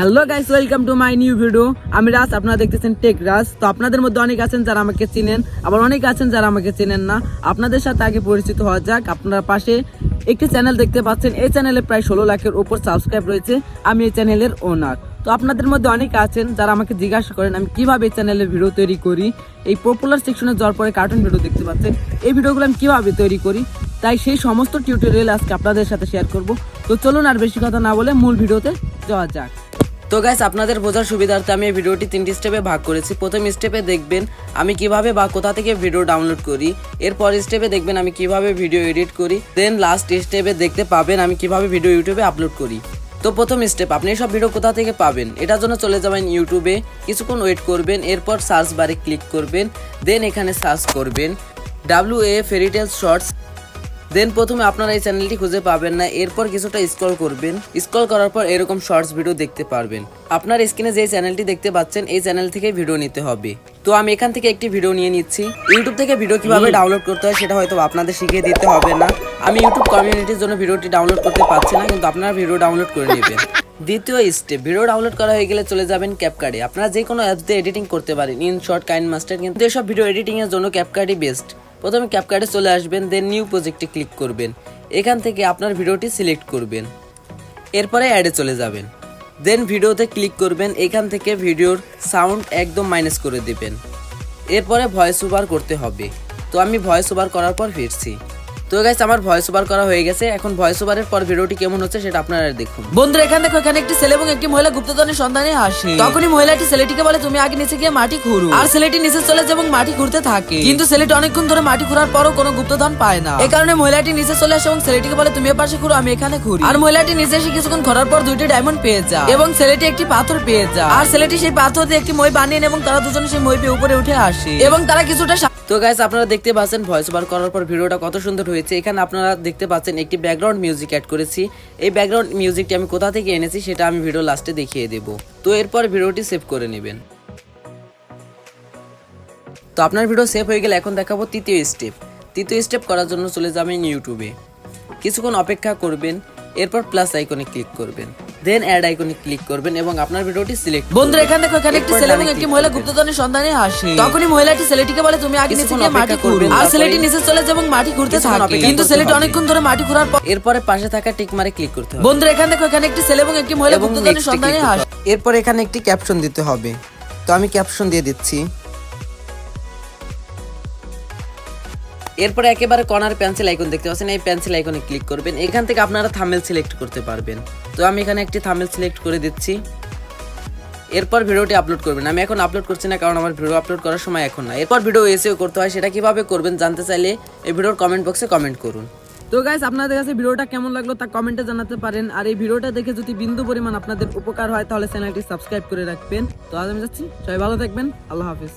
Hello guys, welcome to my new video. আমি রাজ, আপনারা দেখতেছেন টেক রাজ। তো আপনাদের মধ্যে অনেক আছেন যারা আমাকে চিনেন, আবার অনেক আছেন যারা আমাকে চেনেন না। আপনাদের সাথে আগে পরিচিত হওয়া যাক। আপনার পাশে একটি চ্যানেল দেখতে পাচ্ছেন, এই চ্যানেলে প্রায় 16 লাখের উপর সাবস্ক্রাইব রয়েছে। আমি এই চ্যানেলের ওনার। তো আপনাদের মধ্যে অনেক আছেন যারা আমাকে জিজ্ঞাসা করেন আমি কিভাবে এই চ্যানেলের ভিডিও তৈরি করি। এই পপুলার সেকশনে যাওয়ার পরে কার্টুন ভিডিও দেখতে পাচ্ছেন, এই ভিডিওগুলো আমি কিভাবে তৈরি করি, তাই সেই সমস্ত টিউটোরিয়াল আজকে আপনাদের সাথে শেয়ার করব। তো চলুন আর বেশি কথা না বলে মূল ভিডিওতে যাওয়া যাক। তো গাইস, আপনাদের বোঝার সুবিধার্থে আমি এই ভিডিওটি 3টি স্টেপে ভাগ করেছি। প্রথম স্টেপে দেখবেন আমি কিভাবে বা কোথা থেকে ভিডিও ডাউনলোড করি, এরপর স্টেপে দেখবেন আমি কিভাবে ভিডিও এডিট করি, দেন লাস্ট স্টেপে দেখতে পাবেন আমি কিভাবে ভিডিও ইউটিউবে আপলোড করি। তো প্রথম স্টেপ, আপনি সব ভিডিও কোথা থেকে পাবেন, এটার জন্য চলে যাবেন ইউটিউবে, কিছুক্ষণ ওয়েট করবেন, এরপর সার্চ বারে ক্লিক করবেন, দেন এখানে সার্চ করবেন WA ফেরিটেল শর্টস। দেন প্রথমে আপনারা এই চ্যানেলটি খুঁজে পাবেন না, এরপর কিছুটা স্ক্রল করবেন, স্ক্রল করার পর এরকম শর্টস ভিডিও দেখতে পারবেন। আপনার স্ক্রিনে যে চ্যানেলটি দেখতে পাচ্ছেন এই চ্যানেল থেকে ভিডিও নিতে হবে। তো আমি এখান থেকে একটি ভিডিও নিয়ে নিচ্ছি। ইউটিউব থেকে ভিডিও কিভাবে ডাউনলোড করতে হয় সেটা হয়তো আপনাদের শিখিয়ে দিতে হবে না। আমি ইউটিউব কমিউনিটির জন্য ভিডিওটি ডাউনলোড করতে পারছি না, কিন্তু আপনারা ভিডিও ডাউনলোড করে নেবেন। দ্বিতীয় স্টেপ, ভিডিও ডাউনলোড করা হয়ে গেলে চলে যাবেন ক্যাপকাটে। আপনারা যে কোনো অ্যাপস দিয়ে এডিটিং করতে পারেন, ইনশর্ট, কাইনমাস্টার, কিন্তু এসব ভিডিও এডিটিং এর জন্য ক্যাপকাটই বেস্ট। প্রথমে ক্যাপকাটে চলে আসবেন, দেন নিউ প্রজেক্টে ক্লিক করবেন, এখান থেকে আপনার ভিডিওটি সিলেক্ট করবেন, এরপরে অ্যাডে চলে যাবেন, দেন ভিডিওতে ক্লিক করবেন, এখান থেকে ভিডিওর সাউন্ড একদম মাইনাস করে দিবেন, এরপরে ভয়েস ওভার করতে হবে। তো আমি ভয়েস ওভার করার পর ফিরছি। তো গাইস, আমার ভয়েস ওভার করা হয়ে গেছে। এখন ভয়েস ওভারের পর ভিডিওটি কেমন হচ্ছে সেটা আপনারা দেখুন। বন্ধুরা, এখানে দেখো, এখানে একটি ছেলে এবং একটি মহিলা গুপ্তধনের সন্ধানে আসে। তখনই মহিলাটি ছেলেটিকে বলে তুমি আগে নিচে গিয়ে মাটি খুঁড়ো, আর ছেলেটি নিচে চলে যায় এবং মাটি খুঁড়তে থাকে। কিন্তু ছেলেটি অনেকক্ষণ ধরে মাটি খোঁড়ার পরও কোনো গুপ্তধন পায় না। এই কারণে মহিলাটি নিচে চলে আসে এবং ছেলেটিকে বলে তুমি এর পাশে খুঁড়ো, আমি এখানে খুঁড়ি। আর মহিলাটি নিচে এসে কিছুক্ষণ খোঁড়ার পর 2টি ডায়মন্ড পেয়ে যায় এবং ছেলেটি একটি পাথর পেয়ে যায়। আর ছেলেটি সেই পাথর দিয়ে একটি মই বানিয়ে নেয় এবং তারা দুজনে সেই মই পেয়ে উপরে উঠে আসে এবং তারা কিছুটা। তো গাইস, আপনারা দেখতে পাচ্ছেন ভয়েস ওভার করার পর ভিডিওটা কত সুন্দর হয়েছে। এখানে আপনারা দেখতে পাচ্ছেন একটি ব্যাকগ্রাউন্ড মিউজিক অ্যাড করেছি। এই ব্যাকগ্রাউন্ড মিউজিকটি আমি কোথা থেকে এনেছি সেটা আমি ভিডিও লাস্টে দেখিয়ে দেব। তো এরপর ভিডিওটি সেভ করে নেবেন। তো আপনার ভিডিও সেভ হয়ে গেলে এখন দেখাবো তৃতীয় স্টেপ। তৃতীয় স্টেপ করার জন্য চলে যাবেন ইউটিউবে, কিছুক্ষণ অপেক্ষা করবেন, এরপর প্লাস আইকনে ক্লিক করবেন, দেন অ্যাড আইকনে ক্লিক করবেন এবং আপনার ভিডিওটি সিলেক্ট। বন্ধুরা, এখানে দেখো, এখানে একটি ছেলে এবং একটি মহিলা গুপ্তধনের সন্ধানে আসে। তখনই মহিলাটি ছেলেটিকে বলে তুমি আগে নিচে গিয়ে মাটি খুঁড়ো, আর ছেলেটি নিচে চলে যায় এবং মাটি খুঁড়তে থাকে। কিন্তু ছেলেটি অনেকক্ষণ ধরে মাটি খোঁড়ার পর এরপরে পাশে থাকা টিক মারে ক্লিক করতে হবে। বন্ধুরা, এখানে দেখো, এখানে একটি ছেলে এবং একটি মহিলা গুপ্তধনের সন্ধানে আসে। এরপর এখানে একটি ক্যাপশন দিতে হবে। তো আমি ক্যাপশন দিয়ে দিচ্ছি। এরপরে একেবারে কর্নার পেন্সিল আইকন দেখতে পাচ্ছেন, এই পেন্সিল আইকনে ক্লিক করবেন, এখান থেকে আপনারা থাম্বনেল সিলেক্ট করতে পারবেন। তো আমি এখানে একটি থাম্বনেল সিলেক্ট করে দিচ্ছি। এরপর ভিডিওটি আপলোড করবেন। আমি এখন আপলোড করছি না, কারণ আমার ভিডিও আপলোড করার সময় এখন না। এরপর ভিডিও এসইও করতে হয়, সেটা কিভাবে করবেন জানতে চাইলে এই ভিডিওর কমেন্ট বক্সে কমেন্ট করুন। তো গাইস, আপনাদের কাছে ভিডিওটা কেমন লাগলো তা কমেন্টে জানাতে পারেন। আর এই ভিডিওটা দেখে যদি বিন্দু পরিমাণ আপনাদের উপকার হয় তাহলে চ্যানেলটি সাবস্ক্রাইব করে রাখবেন। তো আজ আমি যাচ্ছি, সবাই ভালো থাকবেন, আল্লাহ হাফেজ।